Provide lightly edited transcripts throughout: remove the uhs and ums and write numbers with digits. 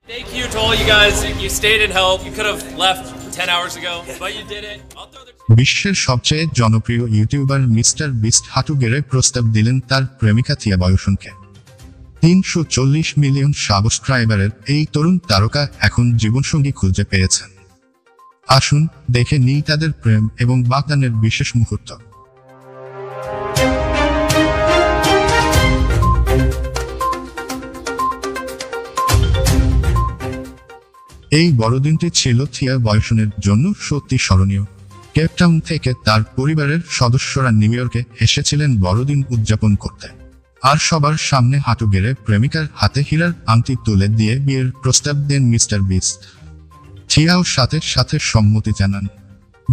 Thank you to all you guys. You stayed and helped. You could have left 10 hours ago, but you did it. I'll throw the... বিশ্বের সবচেয়ে জনপ্রিয় YouTuber mister beast হাঁটু গেড়ে প্রস্তাব দিলেন তার প্রেমিকা থিয়া বয়সনকে। 340 মিলিয়ন সাবস্ক্রাইবারের এই তরুণ তারকা এখন জীবনসঙ্গী খুঁজে পেয়েছেন। আসুন দেখে নিই তাদের প্রেম এবং বাগদানের বিশেষ মুহূর্ত। এই বড়দিনটি ছিল থিয়া বয়সনের জন্য সত্যি স্মরণীয়। কেপটাউন থেকে তার পরিবারের সদস্যরা নিউ ইয়র্কে এসেছিলেন বড়দিন উদযাপন করতে, আর সবার সামনে হাঁটু গেড়ে প্রেমিকার হাতে হীরার আংটি তুলে দিয়ে বিয়ের প্রস্তাব দেন মিস্টার বিস্ট। থিয়াও সাথে সাথে সম্মতি জানান।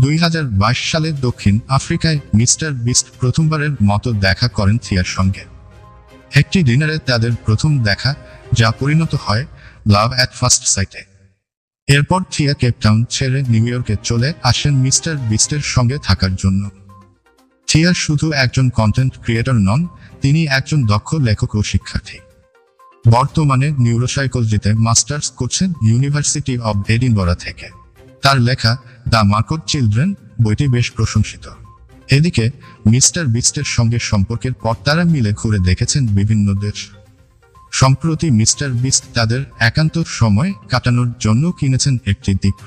2022 সালে দক্ষিণ আফ্রিকায় মিস্টার বিস্ট প্রথমবারের মতো দেখা করেন থিয়ার সঙ্গে। একটি ডিনারে তাদের প্রথম দেখা, যা পরিণত হয় লাভ অ্যাট ফার্স্ট সাইটে। এরপর থিয়া কেপটাউন ছেড়ে নিউ ইয়র্কে চলে আসেন মিস্টার বিস্টের সঙ্গে থাকার জন্য। থিয়া শুধু একজন কন্টেন্ট ক্রিয়েটর নন, তিনি একজন দক্ষ লেখক ও শিক্ষার্থী। বর্তমানে নিউরোসাইকোলজিতে মাস্টার্স করছেন ইউনিভার্সিটি অব এডিনবরা থেকে। তার লেখা দ্য মার্ক অফ চিলড্রেন বইটি বেশ প্রশংসিত। এদিকে মিস্টার বিস্টের সঙ্গে সম্পর্কের পর তারা মিলে ঘুরে দেখেছেন বিভিন্ন দেশ। সম্প্রতি মিস্টার বিস্ট তাদের একান্ত সময় কাটানোর জন্য কিনেছেন একটি দ্বীপ।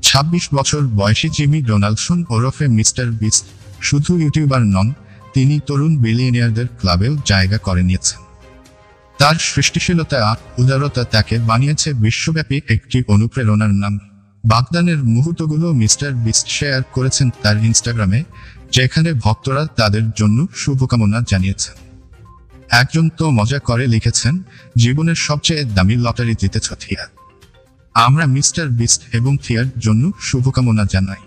26 বছর বয়সী জিমি ডোনাল্ডসন ওরফে মিস্টার বিস্ট শুধু ইউটিউবার নন, তিনি তরুণ বিলিয়নিয়ারদের ক্লাবেও জায়গা করে নিয়েছেন। তার সৃষ্টিশীলতা আর উদারতা তাকে বানিয়েছে বিশ্বব্যাপী একটি অনুপ্রেরণার নাম। বাগদানের মুহূর্তগুলো মিস্টার বিস্ট শেয়ার করেছেন তার ইনস্টাগ্রামে, যেখানে ভক্তরা তাদের জন্য শুভকামনা জানিয়েছেন। একজন তো মজা করে লিখেছেন, জীবনের সবচেয়ে দামি লটারি জিতেছ থিয়া। আমরা মিস্টার বিস্ট এবং থিয়ার জন্য শুভকামনা জানাই।